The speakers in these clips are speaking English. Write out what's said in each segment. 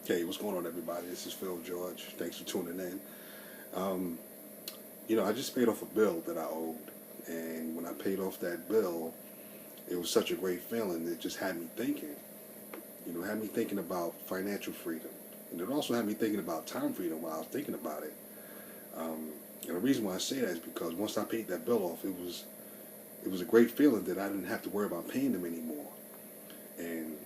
Hey, what's going on, everybody? This is Phil George. Thanks for tuning in. I just paid off a bill that I owed, and when I paid off that bill, it was such a great feeling. It just had me thinking. Had me thinking about financial freedom, and it also had me thinking about time freedom while I was thinking about it. And the reason why I say that is because once I paid that bill off, it was a great feeling that I didn't have to worry about paying them anymore. And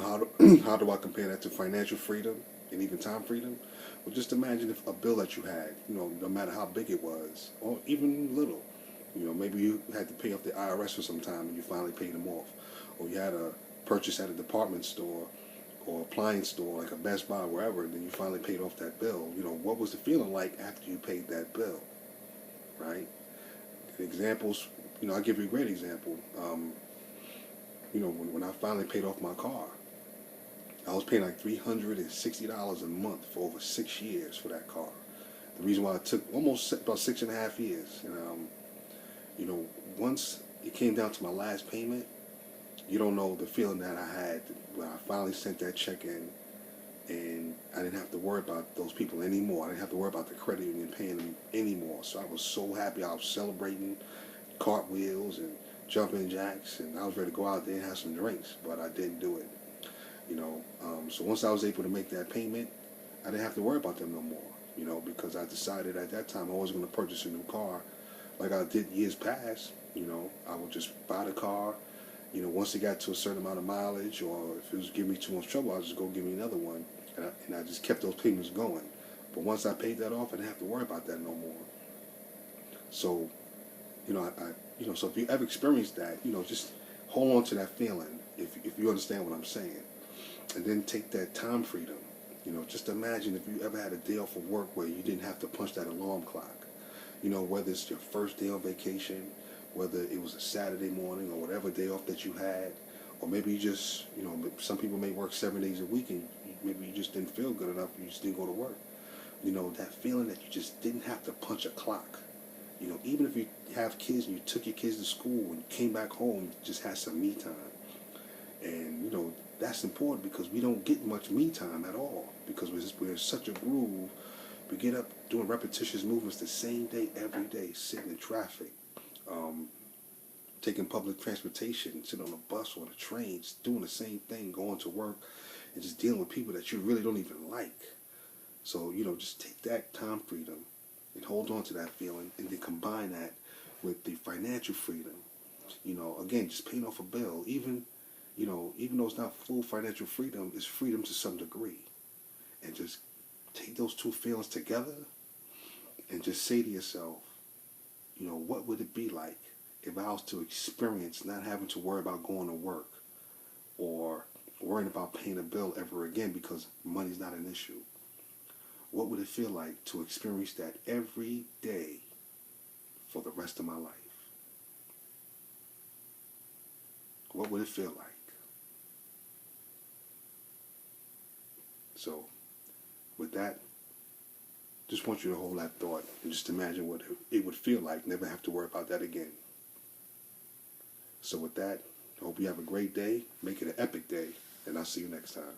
how do I compare that to financial freedom and even time freedom? Well, just imagine if a bill that you had, no matter how big it was, or even little, maybe you had to pay off the IRS for some time and you finally paid them off, or you had a purchase at a department store or appliance store like a Best Buy, wherever, and then you finally paid off that bill. What was the feeling like after you paid that bill, right? Examples, I'll give you a great example. When I finally paid off my car, I was paying like $360 a month for over 6 years for that car. The reason why it took almost about 6.5 years, once it came down to my last payment, you don't know the feeling that I had when I finally sent that check in, and I didn't have to worry about those people anymore. I didn't have to worry about the credit union paying them anymore. So I was so happy. I was celebrating cartwheels and jumping jacks, and I was ready to go out there and have some drinks, but I didn't do it. So once I was able to make that payment, I didn't have to worry about them no more, because I decided at that time I was going to purchase a new car like I did years past. I would just buy the car, once it got to a certain amount of mileage, or if it was giving me too much trouble, I'd just go give me another one, and I just kept those payments going. But once I paid that off, I didn't have to worry about that no more. So, so if you ever experienced that, just hold on to that feeling if you understand what I'm saying. And then take that time freedom. Just imagine if you ever had a day off of work where you didn't have to punch that alarm clock. Whether it's your first day on vacation, whether it was a Saturday morning or whatever day off that you had, or maybe you just, some people may work 7 days a week and maybe you just didn't feel good enough, you just didn't go to work. That feeling that you just didn't have to punch a clock. Even if you have kids and you took your kids to school and came back home, just had some me time. And, that's important because we don't get much me time at all because we're in such a groove. We get up doing repetitious movements the same day, every day, sitting in traffic, taking public transportation, sitting on a bus or on a train, just doing the same thing, going to work, and just dealing with people that you really don't even like. So, just take that time freedom and hold on to that feeling, and then combine that with the financial freedom. Again, just paying off a bill, even though it's not full financial freedom, it's freedom to some degree. And just take those two feelings together and just say to yourself, what would it be like if I was to experience not having to worry about going to work or worrying about paying a bill ever again because money's not an issue? What would it feel like to experience that every day for the rest of my life? What would it feel like? So, with that, just want you to hold that thought and just imagine what it would feel like, never have to worry about that again. So with that, I hope you have a great day, make it an epic day, and I'll see you next time.